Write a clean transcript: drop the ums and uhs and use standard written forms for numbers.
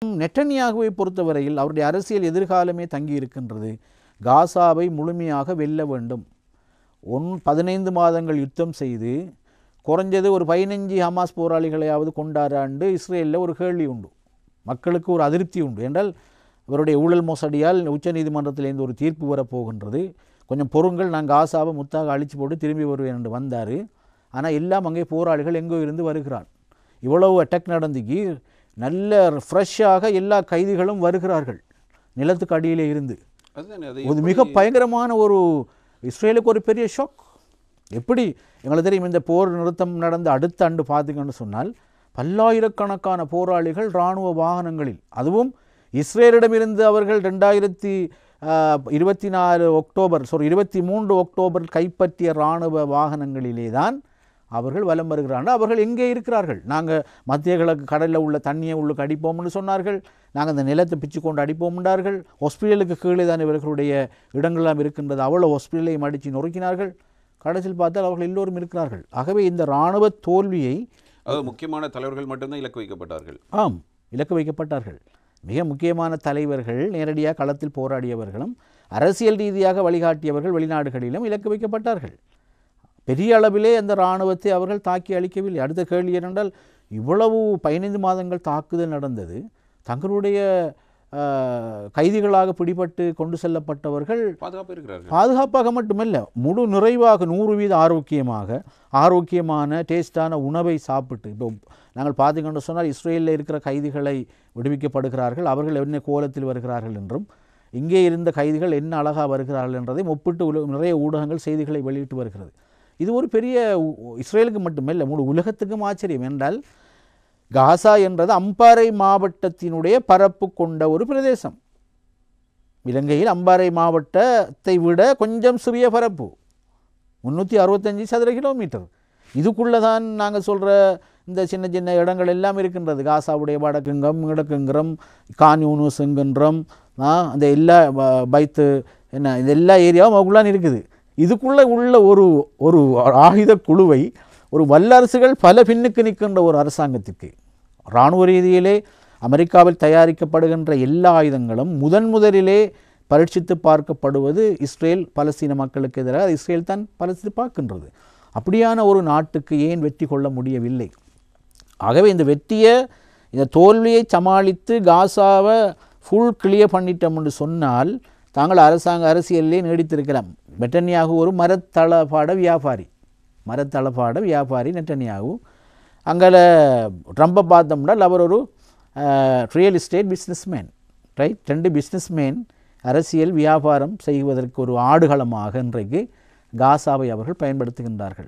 நெட்டன்யாகுவை பொறுத்தவரையில் அவருடைய அரசியல் எதிர்காலமே தங்கி இருக்கின்றது. காசாவை முழுமையாக வெல்ல வேண்டும். 15 மாதங்கள் யுத்தம் செய்து குறைஞ்சது ஒரு 15 ஹமாஸ் போராளிகளையாவது கொண்டாராண்டு இஸ்ரேலில் ஒரு கேள்வி உண்டு, மக்களுக்கு ஒரு அதிருப்தி உண்டு. என்றால் இவருடைய ஊழல் மோசடியால் உச்சநீதிமன்றத்திலேருந்து ஒரு தீர்ப்பு வரப்போகின்றது, கொஞ்சம் பொறுங்கள், நான் காசாவை முத்தாக அழிச்சு போட்டு திரும்பி வருவேன் என்று வந்தார். ஆனால் எல்லாம் அங்கே போராளிகள் எங்கோ இருந்து வருகிறான். இவ்வளவு அட்டாக் நடந்துக்கு நல்ல ஃப்ரெஷ்ஷாக எல்லா கைதிகளும் வருகிறார்கள் நிலத்துக்கு அடியிலே இருந்து. அது மிக பயங்கரமான ஒரு இஸ்ரேலுக்கு ஒரு பெரிய ஷாக். எப்படி எங்களுக்கு தெரியும், இந்த போர் நிறுத்தம் நடந்த அடுத்த ஆண்டு பார்த்தீங்கன்னு சொன்னால் பல்லாயிரக்கணக்கான போராளிகள் இராணுவ வாகனங்களில், அதுவும் இஸ்ரேலிடமிருந்து அவர்கள் 23 அக்டோபர் கைப்பற்றிய இராணுவ வாகனங்களிலே தான் அவர்கள் வலம் வருகிறார்கள். அவர்கள் எங்கே இருக்கிறார்கள்? நாங்கள் மத்திய கிழக்கு கடலில் உள்ள தண்ணியை உள்ளுக்கு அடிப்போம்னு சொன்னார்கள், நாங்கள் அந்த நிலத்தை பிச்சு கொண்டு அடிப்போம் என்றார்கள். ஹாஸ்பிட்டலுக்கு கீழே தான் இவர்களுடைய இடங்களெல்லாம் இருக்கின்றது, அவ்வளோ ஹாஸ்பிட்டலையும் அடித்து நொறுக்கினார்கள். கடைசியில் பார்த்தால் அவர்கள் எல்லோரும் இருக்கிறார்கள். ஆகவே இந்த இராணுவ தோல்வியை முக்கியமான தலைவர்கள் மட்டும்தான் இலக்கு வைக்கப்பட்டார்கள். ஆம், இலக்கு வைக்கப்பட்டார்கள். மிக முக்கியமான தலைவர்கள், நேரடியாக களத்தில் போராடியவர்களும் அரசியல் ரீதியாக வழிகாட்டியவர்கள் வெளிநாடுகளிலும் இலக்கு வைக்கப்பட்டார்கள். பெரிய அளவிலே அந்த இராணுவத்தை அவர்கள் தாக்கி அளிக்கவில்லை. அடுத்த கேள்வி என்னென்றால், இவ்வளவு 15 மாதங்கள் தாக்குதல் நடந்தது, தங்களுடைய கைதிகளாக பிடிபட்டு கொண்டு செல்லப்பட்டவர்கள் பாதுகாப்பாக மட்டுமல்ல, முழு நிறைவாக 100% ஆரோக்கியமான டேஸ்டான உணவை சாப்பிட்டு, இப்போ நாங்கள் பார்த்தீங்கன்னு சொன்னால் இஸ்ரேலில் இருக்கிற கைதிகளை விடுவிக்கப்படுகிறார்கள், அவர்கள் என்ன கோலத்தில் வருகிறார்கள் என்றும், இங்கே இருந்த கைதிகள் என்ன அழகாக வருகிறார்கள் என்றதையும் ஒப்பிட்டு நிறைய ஊடகங்கள் செய்திகளை வெளியிட்டு வருகிறது. இது ஒரு பெரிய இஸ்ரேலுக்கு மட்டுமல்ல முழு உலகத்துக்கும் ஆச்சரியம். என்றால் காசா என்றது அம்பாறை மாவட்டத்தினுடைய பரப்பு கொண்ட ஒரு பிரதேசம். இலங்கையில் அம்பாறை மாவட்டத்தை விட கொஞ்சம் சிறிய பரப்பு, 365 சதுர கிலோமீட்டர். இதுக்குள்ளே தான் நாங்கள் சொல்கிற இந்த சின்ன சின்ன இடங்கள் எல்லாம் இருக்கின்றது. காசாவுடைய வடக்குங்கம், கிழக்குங்கம், கான்யூனுஸுங்கன்றம், அந்த எல்லா பைத்து என்ன இந்த எல்லா ஏரியாவும் அவக்குள்ளான் இருக்குது. இதுக்குள்ளே உள்ள ஒரு ஆயுத குழுவை ஒரு வல்லரசுகள் பல பின்னுக்கு நிற்கின்ற ஒரு அரசாங்கத்திற்கு, இராணுவ ரீதியிலே அமெரிக்காவில் தயாரிக்கப்படுகின்ற எல்லா ஆயுதங்களும் முதலிலே பரீட்சித்து பார்க்கப்படுவது இஸ்ரேல் பலஸ்தீன மக்களுக்கு எதிராக இஸ்ரேல் தான் பரிசித்து பார்க்கின்றது. அப்படியான ஒரு நாட்டுக்கு ஏன் வெற்றி கொள்ள முடியவில்லை? ஆகவே இந்த தோல்வியை சமாளித்து காசாவை ஃபுல் கிளியர் பண்ணிட்டோம் என்று சொன்னால் தாங்கள் அரசியலிலே நீடித்திருக்கலாம். நெட்டன்யாகு ஒரு மரத்தளபாட வியாபாரி நெட்டன்யாகு. அங்கே ட்ரம்பை பார்த்தோம்னால் அவர் ஒரு real estate businessman, right? 2 businessman அரசியல் வியாபாரம் செய்வதற்கு ஒரு ஆடுகளமாக இன்றைக்கு காசாவை அவர்கள் பயன்படுத்துகின்றார்கள்.